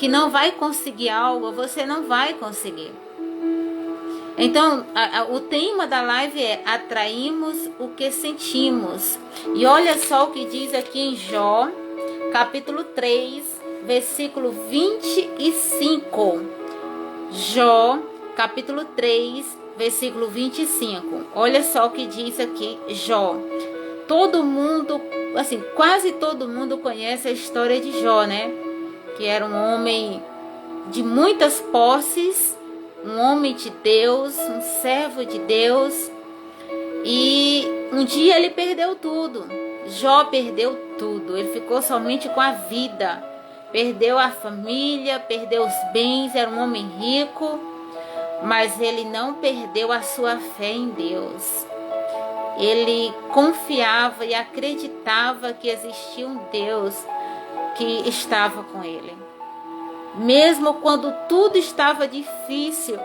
que não vai conseguir algo, você não vai conseguir. Então, o tema da live é atraímos o que sentimos. E olha só o que diz aqui em Jó, capítulo 3, versículo 25. Jó, capítulo 3, versículo 25. Olha só o que diz aqui Jó. Todo mundo, assim, quase todo mundo conhece a história de Jó, né? Que era um homem de muitas posses, um homem de Deus, um servo de Deus. E um dia ele perdeu tudo. Jó perdeu tudo. Ele ficou somente com a vida. Perdeu a família, perdeu os bens, era um homem rico, mas ele não perdeu a sua fé em Deus. Ele confiava e acreditava que existia um Deus que estava com ele. Mesmo quando tudo estava difícil,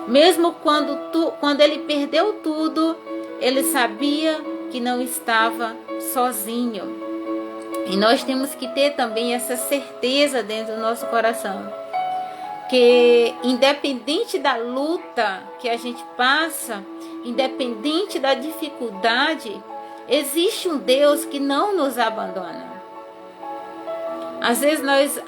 mesmo quando ele perdeu tudo, ele sabia que não estava sozinho. E nós temos que ter também essa certeza dentro do nosso coração, que independente da luta que a gente passa, independente da dificuldade, existe um Deus que não nos abandona. Às vezes nós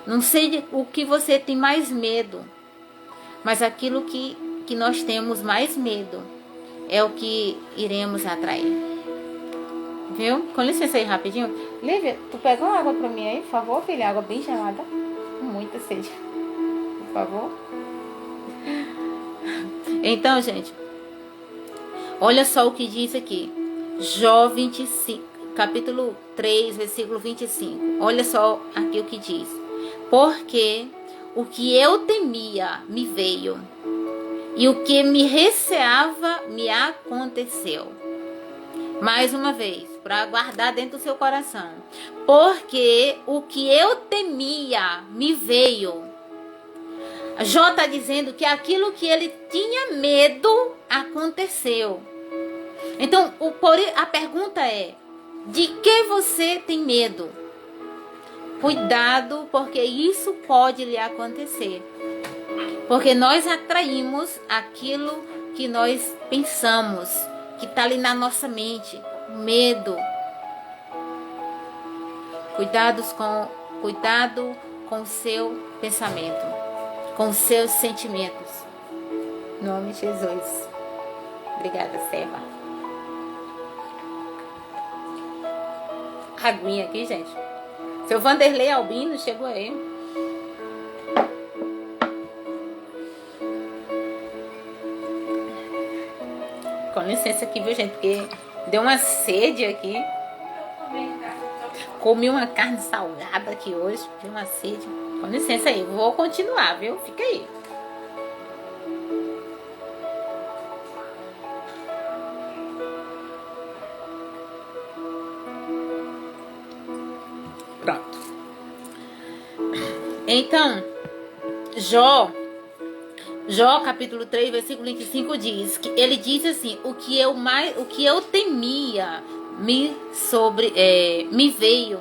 Não sei o que você tem mais medo, mas aquilo que nós temos mais medo é o que iremos atrair. Viu? Com licença aí rapidinho. Lívia, tu pega uma água pra mim aí, por favor, filha? Água bem gelada. Com muita sede. Por favor. Então, gente, olha só o que diz aqui. Jó 25, capítulo 3, versículo 25. Olha só aqui o que diz. Porque o que eu temia me veio, e o que me receava me aconteceu. Mais uma vez, para guardar dentro do seu coração. Porque o que eu temia me veio. Jó está dizendo que aquilo que ele tinha medo aconteceu. Então, a pergunta é: de que você tem medo? Cuidado, porque isso pode lhe acontecer. Porque nós atraímos aquilo que nós pensamos, que está ali na nossa mente. Medo. Cuidado com o seu pensamento, com os seus sentimentos. Em nome de Jesus. Obrigada, serva. Aguinha aqui, gente. Seu Vanderlei Albino chegou aí. Com licença aqui, viu, gente? Porque deu uma sede aqui. Comi uma carne salgada aqui hoje. Deu uma sede. Com licença aí. Vou continuar, viu? Fica aí. Pronto. Então, Jó capítulo 3, versículo 25 diz que ele diz assim: o que eu temia me veio.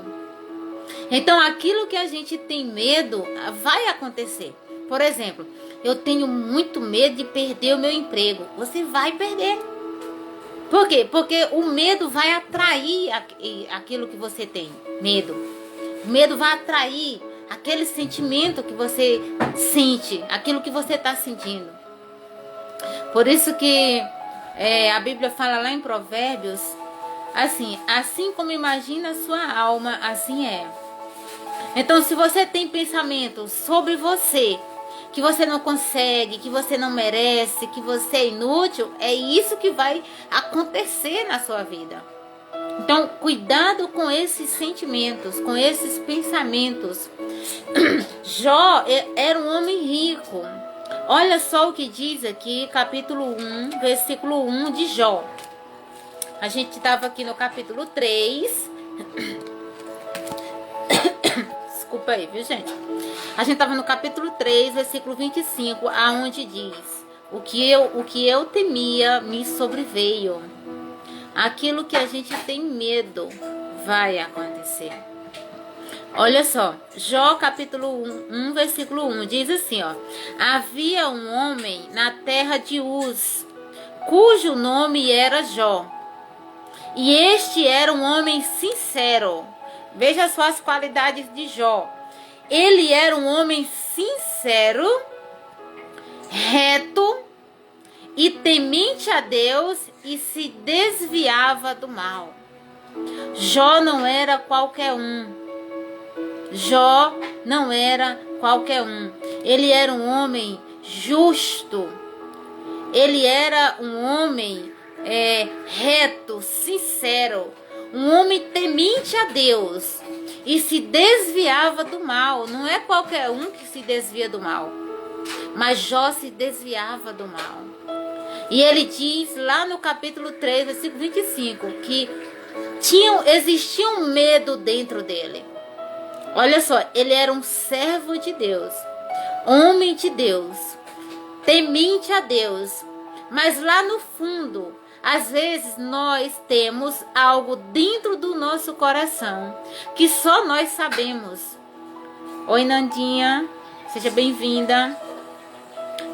Então, aquilo que a gente tem medo vai acontecer. Por exemplo, eu tenho muito medo de perder o meu emprego. Você vai perder. Por quê? Porque o medo vai atrair aquilo que você tem. Medo. O medo vai atrair aquele sentimento que você sente, aquilo que você está sentindo. Por isso que a Bíblia fala lá em Provérbios, assim como imagina a sua alma, assim é. Então, se você tem pensamentos sobre você, que você não consegue, que você não merece, que você é inútil, é isso que vai acontecer na sua vida. Então, cuidado com esses sentimentos, com esses pensamentos. Jó era um homem rico. Olha só o que diz aqui, capítulo 1, versículo 1 de Jó. A gente estava aqui no capítulo 3. Desculpa aí, viu, gente? A gente estava no capítulo 3, versículo 25, aonde diz: o que eu temia me sobreveio. Aquilo que a gente tem medo vai acontecer. Olha só, Jó capítulo 1, versículo 1, diz assim, ó: havia um homem na terra de Uz, cujo nome era Jó. E este era um homem sincero. Veja só as qualidades de Jó. Ele era um homem sincero, reto e temente a Deus, e se desviava do mal. Jó não era qualquer um. Jó não era qualquer um. Ele era um homem justo. Ele era um homem reto, sincero. Um homem temente a Deus. E se desviava do mal. Não é qualquer um que se desvia do mal. Mas Jó se desviava do mal. E ele diz lá no capítulo 3, versículo 25, que existia um medo dentro dele. Olha só, ele era um servo de Deus, homem de Deus, temente a Deus. Mas lá no fundo, às vezes nós temos algo dentro do nosso coração que só nós sabemos. Oi, Nandinha, seja bem-vinda.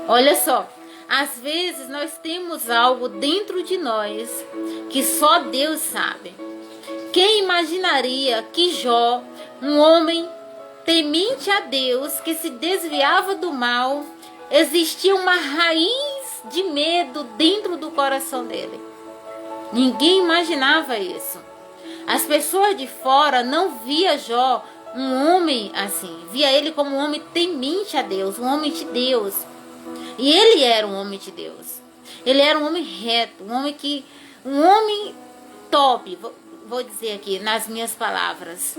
Olha só, às vezes nós temos algo dentro de nós que só Deus sabe. Quem imaginaria que Jó, um homem temente a Deus, que se desviava do mal, existia uma raiz de medo dentro do coração dele. Ninguém imaginava isso. As pessoas de fora não via Jó um homem assim, via ele como um homem temente a Deus, um homem de Deus. E ele era um homem de Deus. Ele era um homem reto, um homem top, vou dizer aqui nas minhas palavras.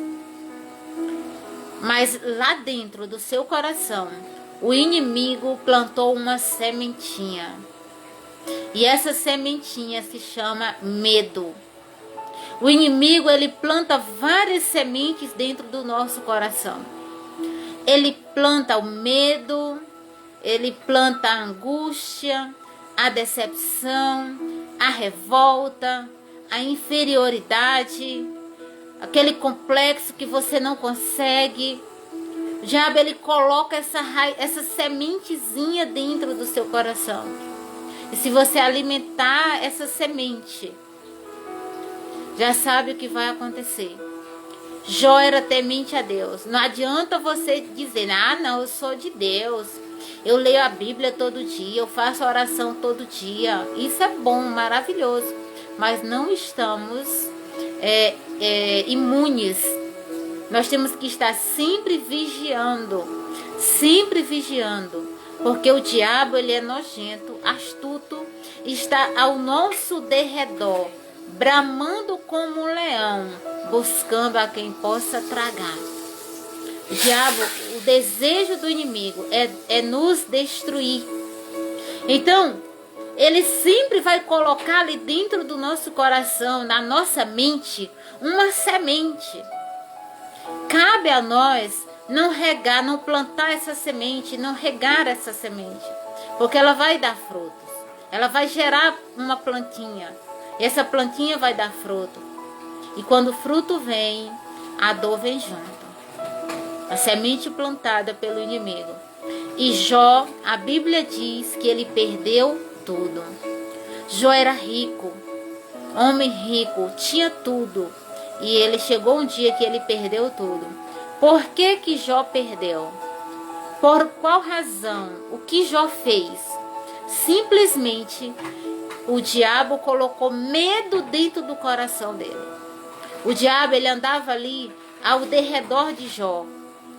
Mas lá dentro do seu coração, o inimigo plantou uma sementinha. E essa sementinha se chama medo. O inimigo, ele planta várias sementes dentro do nosso coração. Ele planta o medo, ele planta a angústia, a decepção, a revolta, a inferioridade, aquele complexo que você não consegue. O diabo, ele coloca essa sementezinha dentro do seu coração. E se você alimentar essa semente, já sabe o que vai acontecer. Jó era temente a Deus. Não adianta você dizer, não, eu sou de Deus. Eu leio a Bíblia todo dia, eu faço oração todo dia. Isso é bom, maravilhoso. Mas não estamos imunes. Nós temos que estar sempre vigiando. Sempre vigiando. Porque o diabo, ele é nojento, astuto, está ao nosso derredor, bramando como um leão, buscando a quem possa tragar. O diabo, o desejo do inimigo é nos destruir. Então, ele sempre vai colocar ali dentro do nosso coração, na nossa mente, uma semente. Cabe a nós não regar, não plantar essa semente, não regar essa semente, porque ela vai dar frutos. Ela vai gerar uma plantinha. E essa plantinha vai dar fruto. E quando o fruto vem, a dor vem junto. A semente plantada pelo inimigo. E Jó, a Bíblia diz que ele perdeu tudo. Jó era rico, homem rico, tinha tudo. E ele chegou um dia que ele perdeu tudo. Por que Jó perdeu? Por qual razão? O que Jó fez? Simplesmente o diabo colocou medo dentro do coração dele. O diabo, ele andava ali ao derredor de Jó,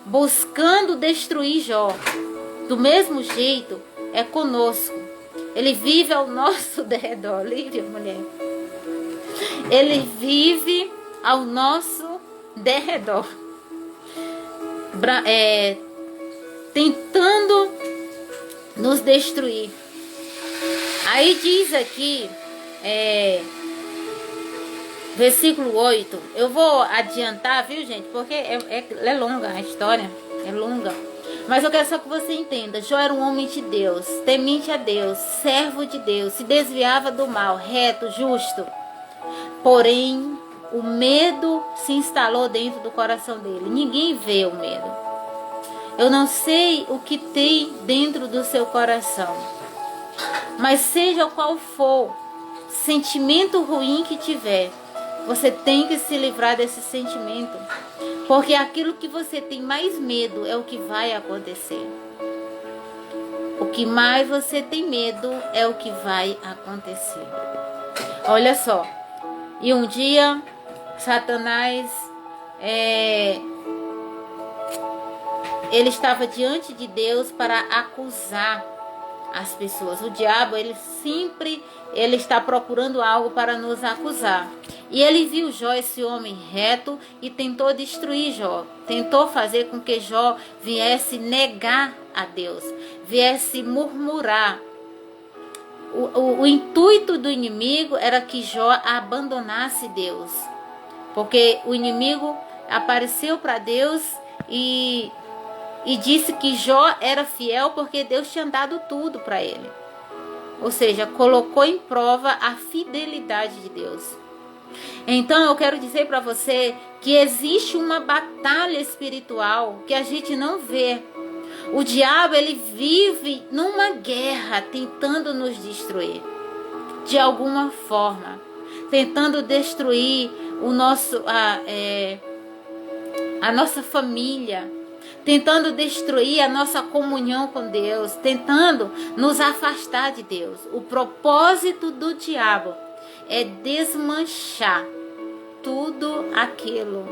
buscando destruir Jó. Do mesmo jeito é conosco. Ele vive ao nosso derredor. Lívia, mulher. Ele vive ao nosso derredor. Tentando nos destruir. Aí diz aqui, versículo 8. Eu vou adiantar, viu, gente? Porque é longa a história. É longa. Mas eu quero só que você entenda. Jó era um homem de Deus, temente a Deus, servo de Deus, se desviava do mal, reto, justo. Porém, o medo se instalou dentro do coração dele. Ninguém vê o medo. Eu não sei o que tem dentro do seu coração. Mas seja qual for sentimento ruim que tiver, você tem que se livrar desse sentimento. Porque aquilo que você tem mais medo é o que vai acontecer. O que mais você tem medo é o que vai acontecer. Olha só. E um dia, Satanás, ele estava diante de Deus para acusar as pessoas. O diabo, ele está procurando algo para nos acusar. E ele viu Jó, esse homem reto, e tentou destruir Jó. Tentou fazer com que Jó viesse negar a Deus, viesse murmurar. O intuito do inimigo era que Jó abandonasse Deus. Porque o inimigo apareceu para Deus e disse que Jó era fiel porque Deus tinha dado tudo para ele. Ou seja, colocou em prova a fidelidade de Deus. Então eu quero dizer para você que existe uma batalha espiritual que a gente não vê. O diabo, ele vive numa guerra tentando nos destruir. De alguma forma. Tentando destruir a nossa família. tentando destruir a nossa comunhão com Deus, tentando nos afastar de Deus. O propósito do diabo é desmanchar tudo aquilo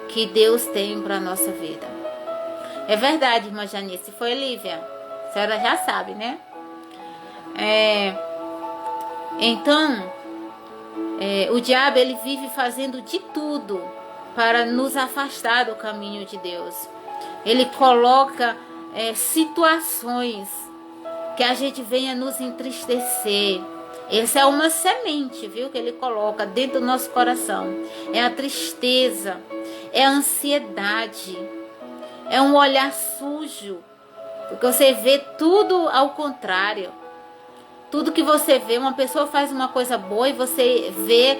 que Deus tem para a nossa vida. É verdade, irmã Janice, foi Lívia. A senhora já sabe, né? Então, o diabo ele vive fazendo de tudo para nos afastar do caminho de Deus. Ele coloca situações que a gente venha nos entristecer. Essa é uma semente, viu, que ele coloca dentro do nosso coração. É a tristeza, é a ansiedade, é um olhar sujo, porque você vê tudo ao contrário. Tudo que você vê, uma pessoa faz uma coisa boa e você vê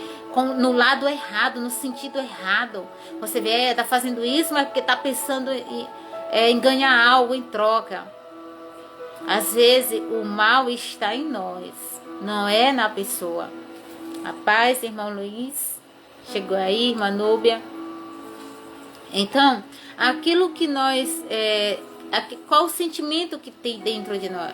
no lado errado, no sentido errado. Você vê, tá fazendo isso, mas porque tá pensando em ganhar algo em troca. Às vezes o mal está em nós, não é na pessoa. A paz, irmão Luiz, chegou aí, irmã Núbia. Então, aquilo que nós, qual o sentimento que tem dentro de nós?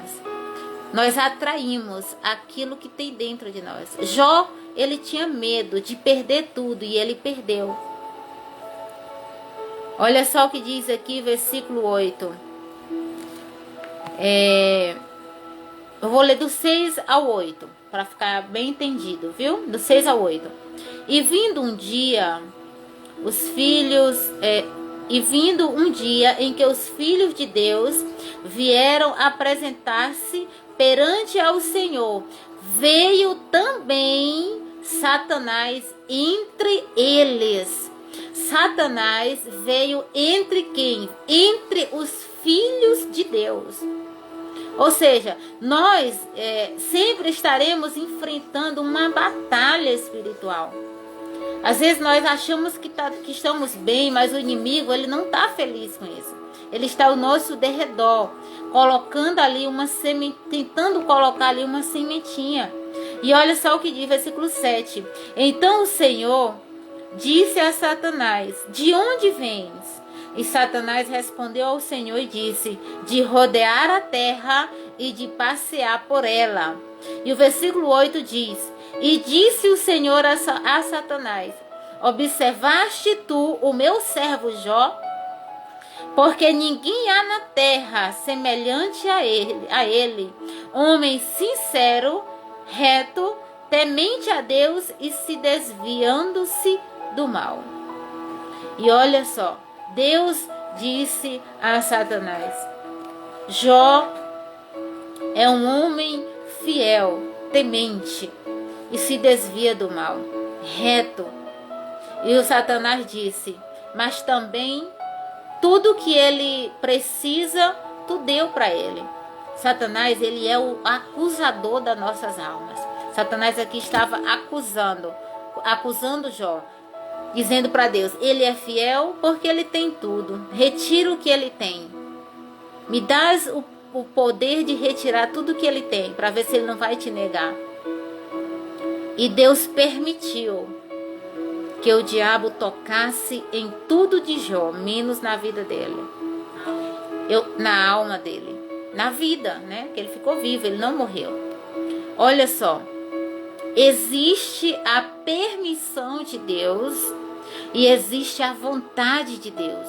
Nós atraímos aquilo que tem dentro de nós. Jó, ele tinha medo de perder tudo e ele perdeu. Olha só o que diz aqui, versículo 8. Eu vou ler do 6 ao 8, para ficar bem entendido, viu? Do 6 ao 8. E vindo um dia em que os filhos de Deus vieram apresentar-se perante ao Senhor, veio também Satanás entre eles. Satanás veio entre quem? Entre os filhos de Deus. Ou seja, nós sempre estaremos enfrentando uma batalha espiritual. Às vezes nós achamos que estamos bem, mas o inimigo ele não está feliz com isso. Ele está ao nosso derredor, colocando ali uma semente, tentando colocar ali uma sementinha. E olha só o que diz, versículo 7. Então o Senhor disse a Satanás: de onde vens? E Satanás respondeu ao Senhor e disse: de rodear a terra e de passear por ela. E o versículo 8 diz: e disse o Senhor a Satanás: observaste tu o meu servo Jó? Porque ninguém há na terra semelhante a ele, homem sincero, reto, temente a Deus e se desviando-se do mal. E olha só, Deus disse a Satanás: Jó é um homem fiel, temente e se desvia do mal, reto. E o Satanás disse: mas também tudo que ele precisa, tu deu para ele. Satanás, ele é o acusador das nossas almas. Satanás aqui estava acusando Jó, dizendo para Deus: ele é fiel porque ele tem tudo. Retira o que ele tem. Me dás o poder de retirar tudo que ele tem, para ver se ele não vai te negar. E Deus permitiu que o diabo tocasse em tudo de Jó, menos na vida dele, na alma dele, na vida, né? Que ele ficou vivo, ele não morreu. Olha só, existe a permissão de Deus e existe a vontade de Deus.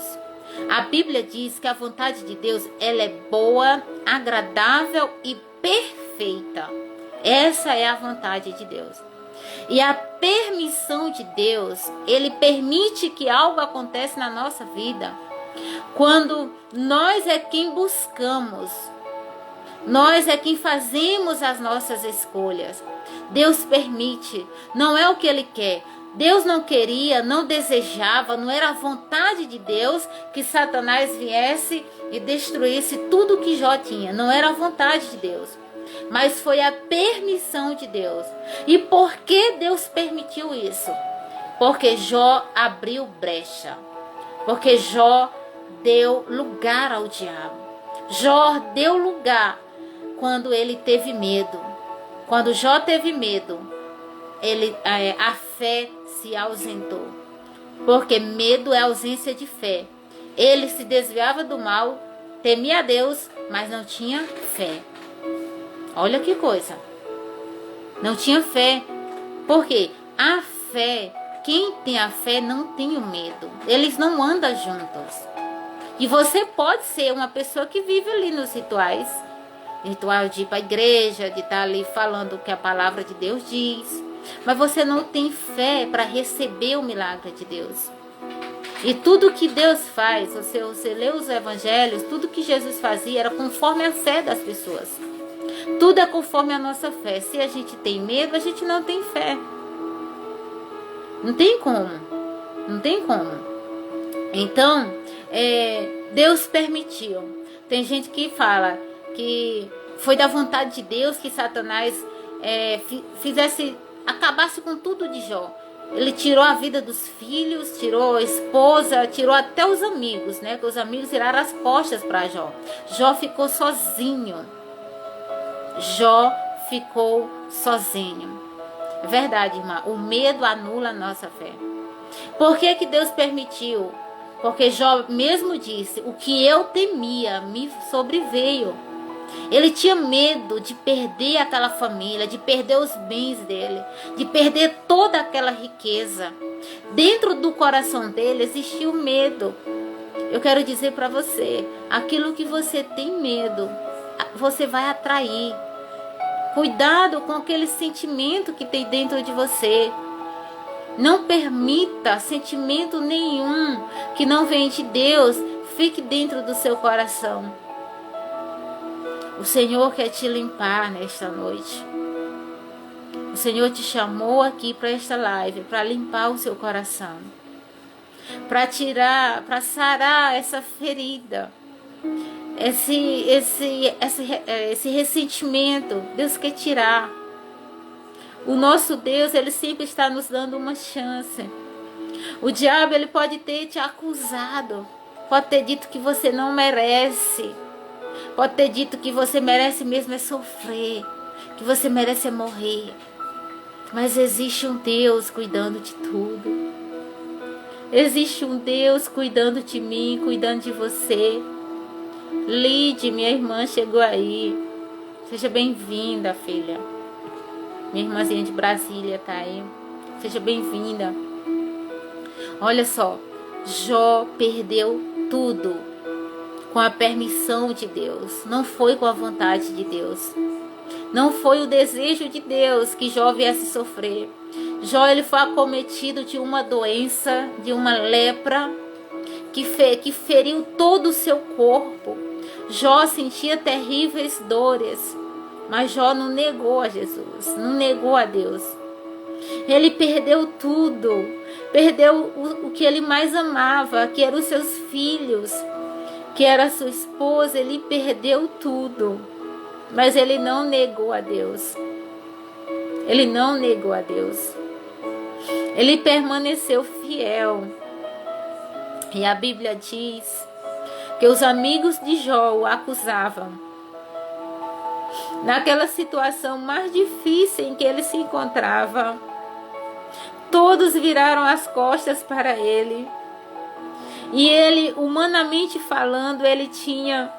A Bíblia diz que a vontade de Deus, ela é boa, agradável e perfeita. Essa é a vontade de Deus. E a permissão de Deus, ele permite que algo aconteça na nossa vida quando nós é quem buscamos, nós é quem fazemos as nossas escolhas. Deus permite, não é o que ele quer. Deus não queria, não desejava, não era a vontade de Deus que Satanás viesse e destruísse tudo que Jó tinha. Não era a vontade de Deus, mas foi a permissão de Deus. E por que Deus permitiu isso? Porque Jó abriu brecha. Porque Jó deu lugar ao diabo. Jó deu lugar quando ele teve medo. Quando Jó teve medo, a fé se ausentou. Porque medo é ausência de fé. Ele se desviava do mal, temia a Deus, mas não tinha fé. Olha que coisa. Não tinha fé. Por quê? A fé, quem tem a fé não tem o medo. Eles não andam juntos. E você pode ser uma pessoa que vive ali nos rituais. Ritual de ir para a igreja, de estar ali falando o que a palavra de Deus diz. Mas você não tem fé para receber o milagre de Deus. E tudo que Deus faz, você lê os evangelhos, tudo que Jesus fazia era conforme a fé das pessoas. Tudo é conforme a nossa fé. Se a gente tem medo, a gente não tem fé. Não tem como. Não tem como. Então, Deus permitiu. Tem gente que fala que foi da vontade de Deus que Satanás acabasse com tudo de Jó. Ele tirou a vida dos filhos, tirou a esposa, tirou até os amigos, né? Que os amigos viraram as costas para Jó. Jó ficou sozinho. Jó ficou sozinho. É verdade, irmã. O medo anula a nossa fé. Por que que Deus permitiu? Porque Jó mesmo disse, o que eu temia me sobreveio. Ele tinha medo de perder aquela família, de perder os bens dele, de perder toda aquela riqueza. Dentro do coração dele existia o medo. Eu quero dizer para você, aquilo que você tem medo, você vai atrair. Cuidado com aquele sentimento que tem dentro de você. Não permita sentimento nenhum que não vem de Deus fique dentro do seu coração. O Senhor quer te limpar nesta noite. O Senhor te chamou aqui para esta live, para limpar o seu coração. Para tirar, para sarar essa ferida. Esse ressentimento. Deus quer tirar. O nosso Deus, Ele sempre está nos dando uma chance. O diabo, ele pode ter te acusado. Pode ter dito que você não merece. Pode ter dito que você merece mesmo é sofrer, que você merece é morrer. Mas existe um Deus cuidando de tudo. Existe um Deus cuidando de mim, cuidando de você. Lide, minha irmã, chegou aí. Seja bem-vinda, filha. Minha irmãzinha de Brasília tá aí. Seja bem-vinda. Olha só, Jó perdeu tudo. Com a permissão de Deus, não foi com a vontade de Deus, não foi o desejo de Deus que Jó viesse sofrer. Jó, ele foi acometido de uma doença, de uma lepra, que feriu todo o seu corpo. Jó sentia terríveis dores, mas Jó não negou a Jesus, não negou a Deus. Ele perdeu tudo, perdeu o que ele mais amava, que eram os seus filhos, que era a sua esposa. Ele perdeu tudo, mas ele não negou a Deus. Ele não negou a Deus. Ele permaneceu fiel. E a Bíblia diz que os amigos de Jó o acusavam. Naquela situação mais difícil em que ele se encontrava, todos viraram as costas para ele. E ele, humanamente falando, ele tinha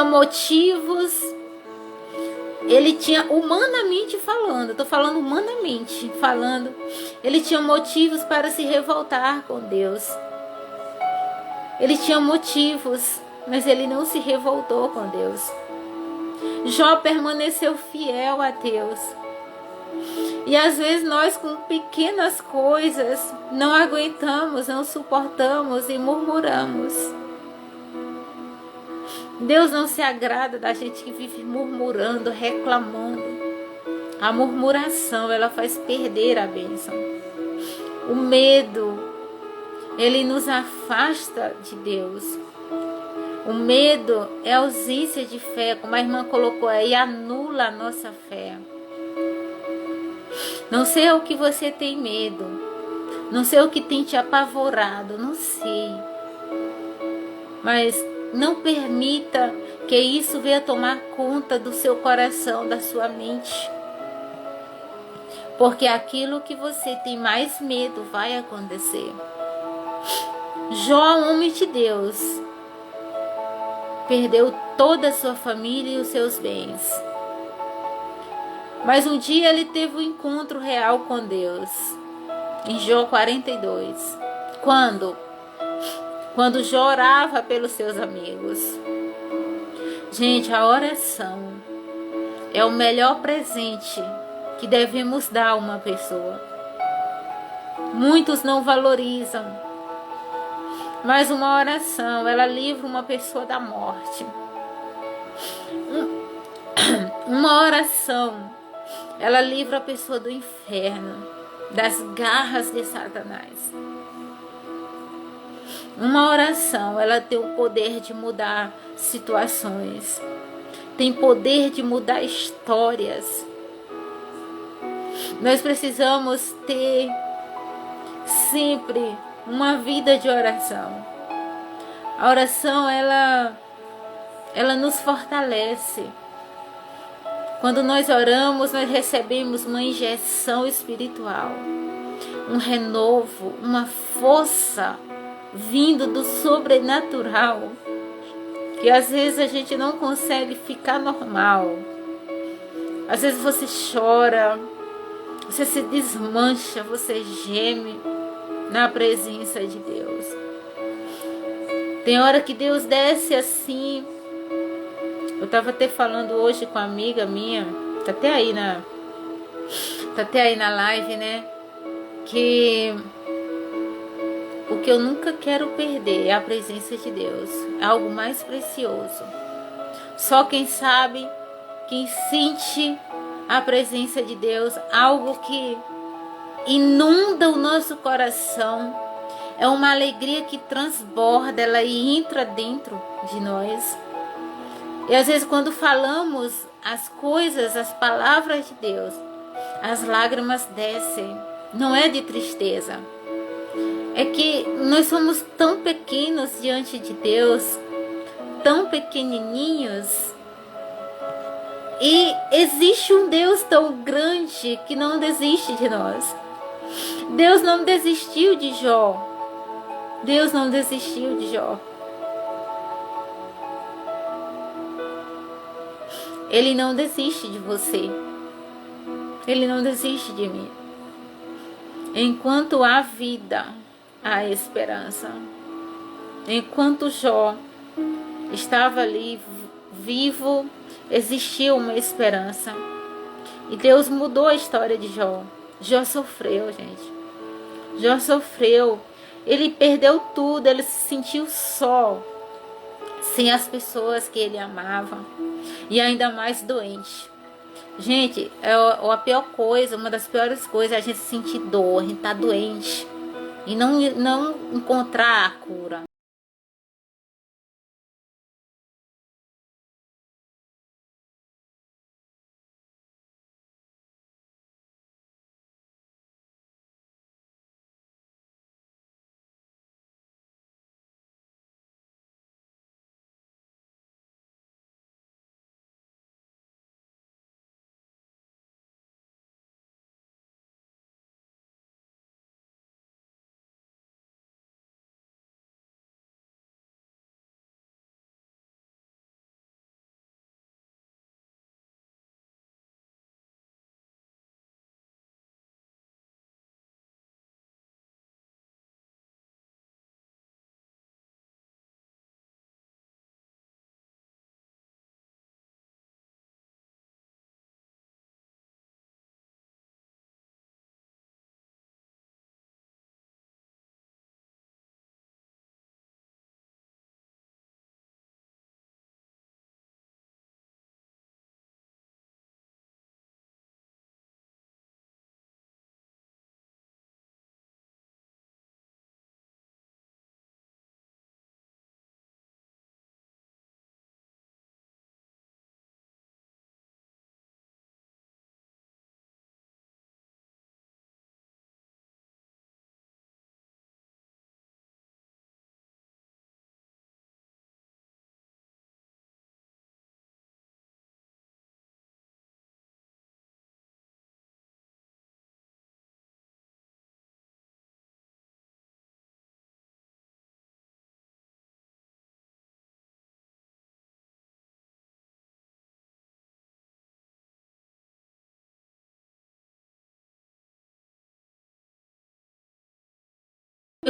motivos. Ele tinha, humanamente falando, estou falando humanamente falando, ele tinha motivos para se revoltar com Deus. Ele tinha motivos, mas ele não se revoltou com Deus. Jó permaneceu fiel a Deus. E às vezes nós, com pequenas coisas, não aguentamos, não suportamos e murmuramos. Deus não se agrada da gente que vive murmurando, reclamando. A murmuração, ela faz perder a bênção. O medo, ele nos afasta de Deus. O medo é ausência de fé, como a irmã colocou aí, anula a nossa fé. Não sei o que você tem medo, não sei o que tem te apavorado, não sei. Mas não permita que isso venha tomar conta do seu coração, da sua mente. Porque aquilo que você tem mais medo vai acontecer. Jó, homem de Deus, perdeu toda a sua família e os seus bens. Mas um dia ele teve um encontro real com Deus. Em Jó 42. Quando? Quando Jó orava pelos seus amigos. Gente, a oração é o melhor presente que devemos dar a uma pessoa. Muitos não valorizam, mas uma oração, ela livra uma pessoa da morte. Uma oração, ela livra a pessoa do inferno, das garras de Satanás. Uma oração, ela tem o poder de mudar situações, tem poder de mudar histórias. Nós precisamos ter sempre uma vida de oração. A oração, ela nos fortalece. Quando nós oramos, nós recebemos uma injeção espiritual, um renovo, uma força vindo do sobrenatural, que às vezes a gente não consegue ficar normal. Às vezes você chora, você se desmancha, você geme na presença de Deus. Tem hora que Deus desce assim. Eu estava até falando hoje com uma amiga minha, tá até aí na live, né? Que o que eu nunca quero perder é a presença de Deus. É algo mais precioso. Só quem sabe, quem sente a presença de Deus, algo que inunda o nosso coração, é uma alegria que transborda, ela entra dentro de nós. E às vezes quando falamos as coisas, as palavras de Deus, as lágrimas descem. Não é de tristeza. É que nós somos tão pequenos diante de Deus, tão pequenininhos. E existe um Deus tão grande que não desiste de nós. Deus não desistiu de Jó. Deus não desistiu de Jó. Ele não desiste de você. Ele não desiste de mim. Enquanto há vida, há esperança. Enquanto Jó estava ali vivo, existia uma esperança. E Deus mudou a história de Jó. Jó sofreu, gente. Jó sofreu. Ele perdeu tudo, ele se sentiu só, sem as pessoas que ele amava, e ainda mais doente. Gente, a pior coisa, uma das piores coisas é a gente sentir dor, a gente tá doente e não encontrar a cura.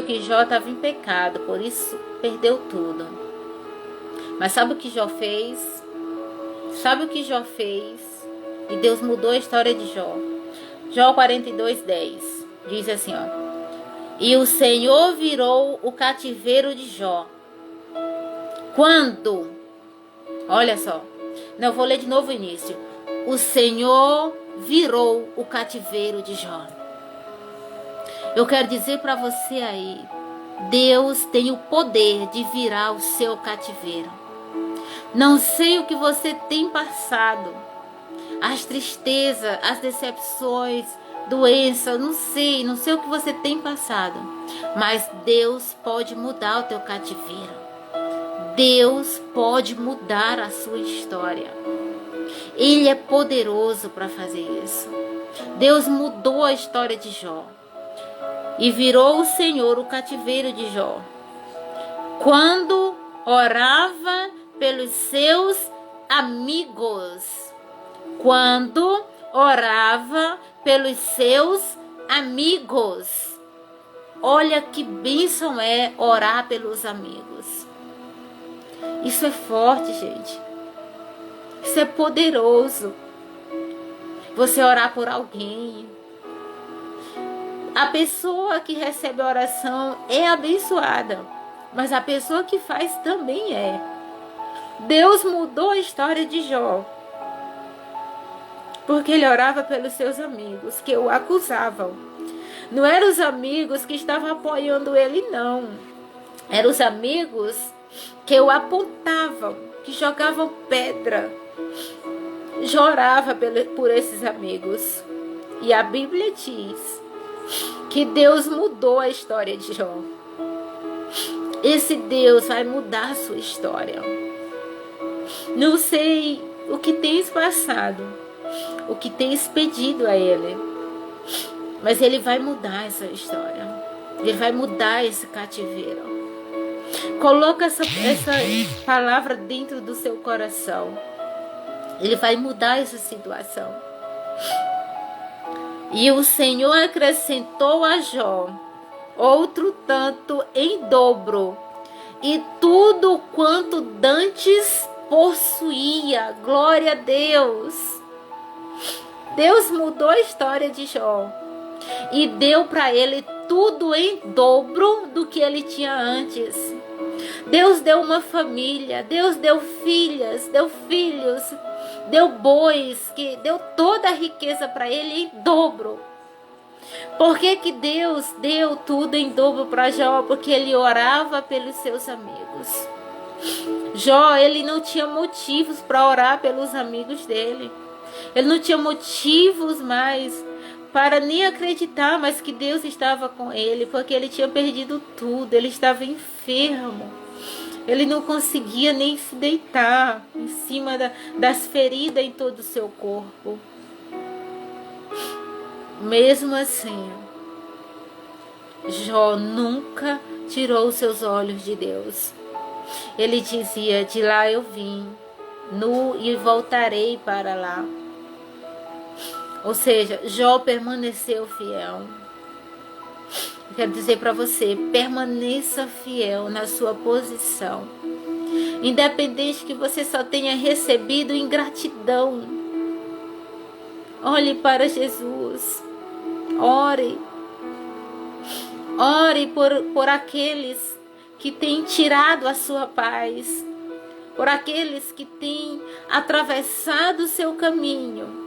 que Jó estava em pecado, por isso perdeu tudo. Mas sabe o que Jó fez? Sabe o que Jó fez? E Deus mudou a história de Jó. Jó 42:10 diz assim, ó. E o Senhor virou o cativeiro de Jó. Quando? Olha só. Não, vou ler de novo o início. O Senhor virou o cativeiro de Jó. Eu quero dizer para você aí, Deus tem o poder de virar o seu cativeiro. Não sei o que você tem passado, as tristezas, as decepções, doença, não sei o que você tem passado, mas Deus pode mudar o teu cativeiro. Deus pode mudar a sua história. Ele é poderoso para fazer isso. Deus mudou a história de Jó. E virou o Senhor o cativeiro de Jó. Quando orava pelos seus amigos. Quando orava pelos seus amigos. Olha que bênção é orar pelos amigos. Isso é forte, gente. Isso é poderoso. Você orar por alguém. A pessoa que recebe a oração é abençoada, mas a pessoa que faz também é. Deus mudou a história de Jó, porque ele orava pelos seus amigos, que o acusavam. Não eram os amigos que estavam apoiando ele, não. Eram os amigos que o apontavam, que jogavam pedra. Jó orava por esses amigos. E a Bíblia diz que Deus mudou a história de Jó. Esse Deus vai mudar a sua história. Não sei o que tens passado, o que tens pedido a Ele, mas Ele vai mudar essa história. Ele vai mudar esse cativeiro. Coloca essa palavra dentro do seu coração. Ele vai mudar essa situação. E o Senhor acrescentou a Jó outro tanto em dobro, e tudo quanto dantes possuía. Glória a Deus. Deus mudou a história de Jó e deu para ele tudo em dobro do que ele tinha antes. Deus deu uma família, Deus deu filhas, deu filhos, deu bois, que deu toda a riqueza para ele em dobro. Por que Deus deu tudo em dobro para Jó? Porque ele orava pelos seus amigos. Jó, ele não tinha motivos para orar pelos amigos dele. Ele não tinha motivos mais para nem acreditar mais que Deus estava com ele, porque ele tinha perdido tudo, ele estava enfermo. Ele não conseguia nem se deitar em cima das feridas em todo o seu corpo. Mesmo assim, Jó nunca tirou os seus olhos de Deus. Ele dizia: de lá eu vim, nu e voltarei para lá. Ou seja, Jó permaneceu fiel. Quero dizer para você, permaneça fiel na sua posição. Independente que você só tenha recebido ingratidão. Olhe para Jesus. Ore. Ore por aqueles que têm tirado a sua paz. Por aqueles que têm atravessado o seu caminho.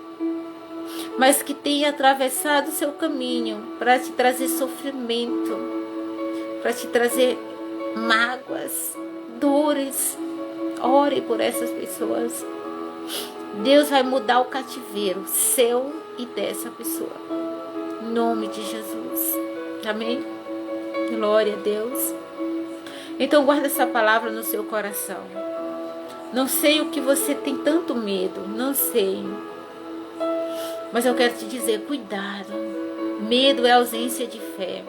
Mas que têm atravessado o seu caminho para te trazer sofrimento. Para te trazer mágoas, dores. Ore por essas pessoas. Deus vai mudar o cativeiro seu e dessa pessoa. Em nome de Jesus. Amém? Glória a Deus. Então guarda essa palavra no seu coração. Não sei o que você tem tanto medo. Não sei. Mas eu quero te dizer, cuidado. Medo é ausência de fé.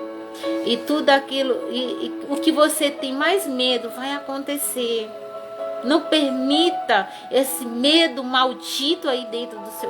E tudo aquilo, e o que você tem mais medo vai acontecer. Não permita esse medo maldito aí dentro do seu